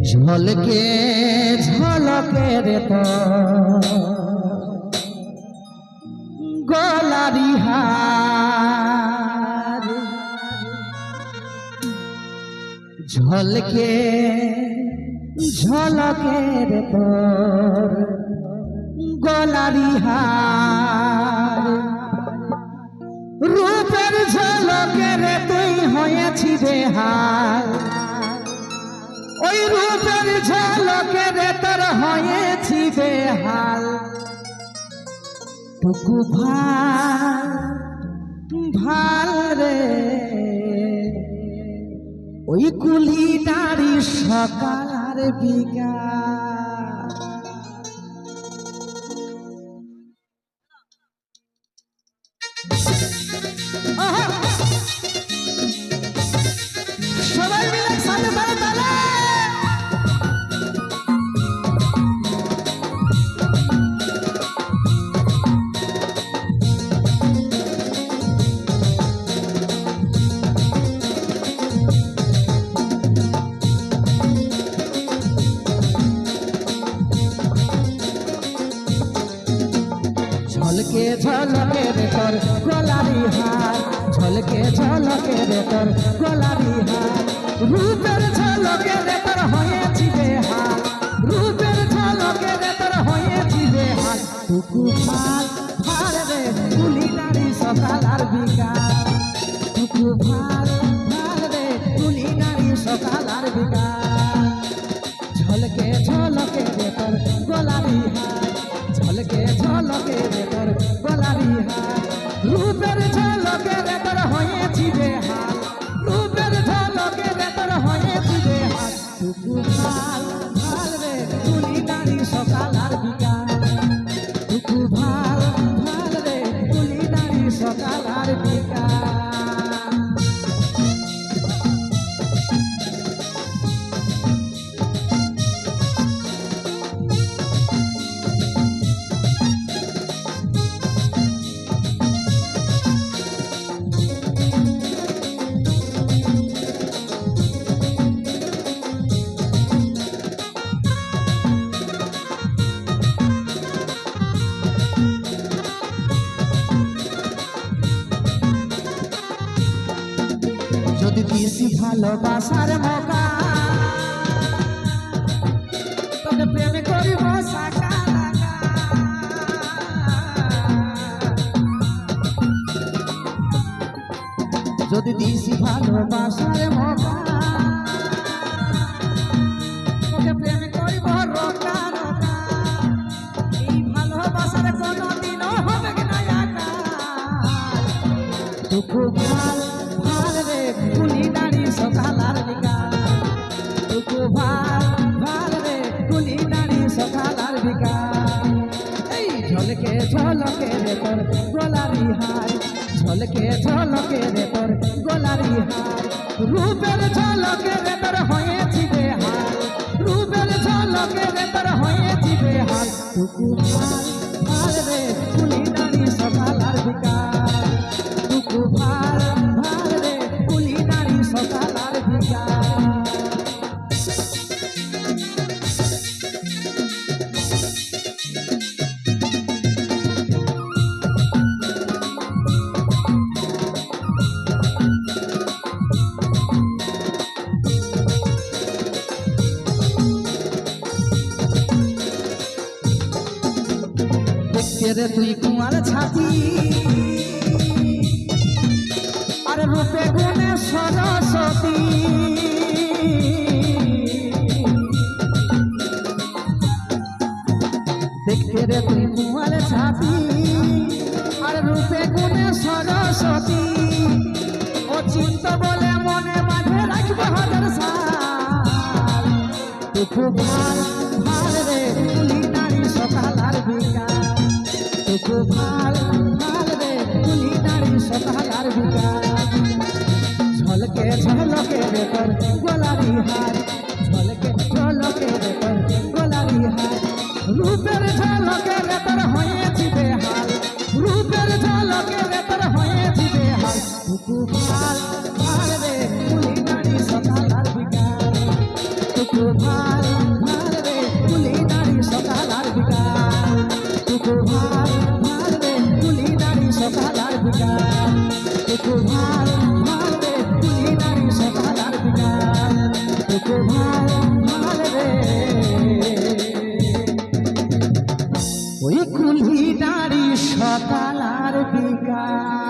ঝলকে ঝলকে রে তো গলারি হার, ঝলকে ঝলকে রে তোর গলারি হার, রূপের ঝলকে রে তুই হয়েছি বেহাল, ওই রূপের ঝলকে রে তোর হয়েছি বেহাল। টুকু ভাল ভাল রে ওই কুলি নারী সকাল আর বিকাল। সবাই মিলে সাথে সাথে তালে ঝলকে ঝলকে রে তোর গলারি হার, ঝলকে ঝলকে রে তোর গলারি হার, রূপের ঝলকে রে তোর হয়েছি বেহাল, রূপের ঝলকে রে তোর হয়েছি বেহাল। টুকু ভাল ভাল রে কুলি নারী সকাল আর বিকাল, টুকু ভাল ভাল রে কুলি নারী সকাল আর বিকাল। ঝলকে ঝলকে রে তোর গলারি হার, ঝলকে ঝলকে রে তোর গলারি হার, রূপের ঝলকে রে তোর হয়েছি বেহাল, রূপের ঝলকে রে তোর হয়েছি বেহাল। টুকু ভাল ভাল রে কুলি নারী সকাল আর বিকাল, টুকু ভাল ভাল রে কুলি নারী সকাল আর বিকাল। যদি দিছি ভালোবাসার মৌকা তোকে প্রেমে করিব সাকা লাগা, যদি দিছি ভালোবাসার মৌকা তোকে প্রেমে করিব রোকা রোকা, এই ভালোবাসার কোনদিনও হবে না একা। টুকু ভাল ভাল রে কুলি নারী সকাল আর বিকাল, টুকু ভাল ভাল রে কুলি নারী সকাল আর বিকাল। এই ঝলকে ঝলকে রে তোর গলারি হার, ঝলকে ঝলকে রে তোর গলারি হার, রূপের ঝলকে রে তোর হয়েছি বেহাল, রূপের ঝলকে রে তোর হয়েছি বেহাল। টুকু ভাল ভাল রে কুলি নারী সকাল আর বিকাল, টুকু ভাল ভাল রে কুলি নারী সকাল আর বিকাল। দেখতে রে তুই কুমার ছাতি, আর রূপে গুণে সরস্বতী, দেখতে রে তুই কুমার ছাতি, আর রূপে গুণে সরস্বতী, ও চিন্ত বলে মনে মাঝে রাখবো হাজার সাল। টুকু ভাল ভাল রে কুলি নারী সকাল আর বিকাল, টুকু ভাল ভাল রে কুলি নারী সকাল আর বিকাল। ঝলকে ঝলকে রে তোর গলারি হার, ঝলকে ঝলকে রে তোর গলারি হার, রূপের ঝলকে রে তোর হয়েছি বেহাল, রূপের ঝলকে রে তোর হয়েছি বেহাল। টুকু ভাল ভাল রে কুলি ওই কুলি নারী সকাল আর বিকাল